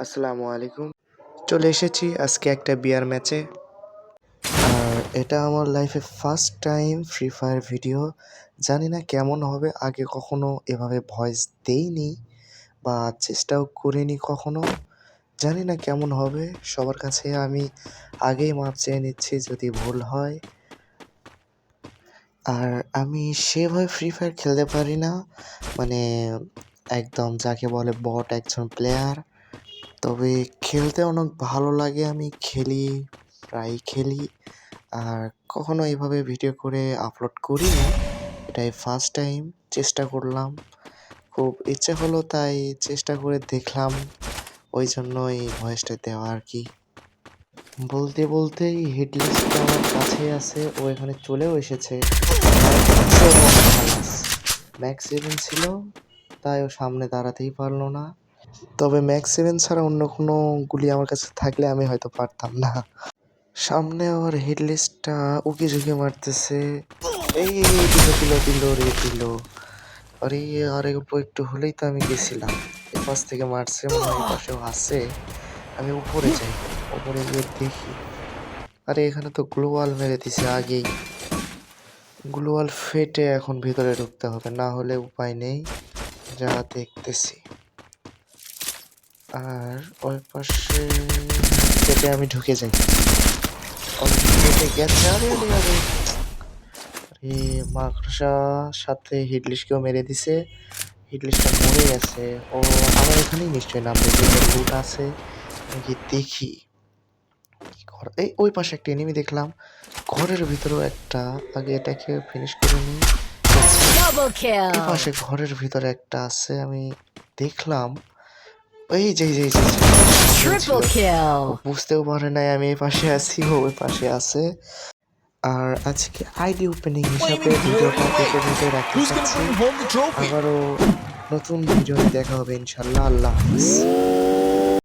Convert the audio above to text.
আসসালামু আলাইকুম। চলে এসেছি আজকে একটা বিয়ার ম্যাচে। আর এটা আমার লাইফে first time free fire video. জানি না কেমন হবে, আগে কখনো এভাবে ভয়েস দেইনি বা চেষ্টাও করিনি কখনো। জানি না কেমন হবে, সবার কাছে আমি আগেই মাপ চেয়ে নিচ্ছি যদি ভুল হয়। আর আমি সেভাবে ফ্রি ফায়ার খেলতে পারি না, মানে একদম যাকে বলে বট একজন প্লেয়ার। তবে খেলতে অনেক ভালো লাগে, আমি খেলি, প্রায়ই খেলি। আর কখনো এইভাবে ভিডিও করে আপলোড করিনি, এটাই ফার্স্ট টাইম চেষ্টা করলাম। খুব ইচ্ছে হলো তাই চেষ্টা করে দেখলাম, ওই জন্যই ভয়েসটা দেওয়া আর কি। বলতে বলতেই হিট লিস্টটা আমার কাছেই আছে, ও এখানে চলেও এসেছে। ম্যাক্স 7 ছিল, তাই ও সামনে দাঁড়াতেই পারলো না। তবে ম্যাক্স 7 ছাড়া অন্য কোনো গুলি আমার কাছে থাকলে আমি হয়তো পারতাম না। সামনে আবার হিট লিস্টটা উকি ঝুঁকি মারতেছে। এই দিল রে দিল। আরে আর অল্প একটু হলেই তো আমি গেছিলাম। এপাশ থেকে মারছে, মনে হয় এপাশেও আছে। আমি উপরে যাই, উপরে গিয়ে দেখি। আরে এখানে তো গ্লোয়াল মেরে দিছে আগেই। গ্লোয়াল ফেটে এখন ভিতরে ঢুকতে হবে, না হলে উপায় নেই। যা দেখতেছি। আর ওই পাশে কেটে আমি ঢুকে যাই। কেটে গেছে। আরে আরে আরে আরে মাকড়সা সাথে হিটলিস্টকেও মেরে দিছে। হিটলিস্টটা মরে গেছে। ও আমার এখানেই নিশ্চয়ই নামবে, যেটা লুট আছে। আমি গিয়ে দেখি কি ঘর, এই ওই পাশে একটা এনিমি দেখলাম, ঘরের ভিতরেও একটা। আগে এটাকে ফিনিশ করে নিই। এই পাশে ঘরের ভিতরে একটা আছে, আমি দেখলাম। এই যে ও বুঝতেও পারে নাই আমি এই পাশে আছি, ও ওই পাশে আছে। আর আজকে আইডি ওপেনিং হিসাবে ভিডিওটা কেটে রাখতে চাচ্ছি। আবারও নতুন ভিডিওতে দেখা হবে ইনশাল্লাহ। আল্লাহ হাফিজ।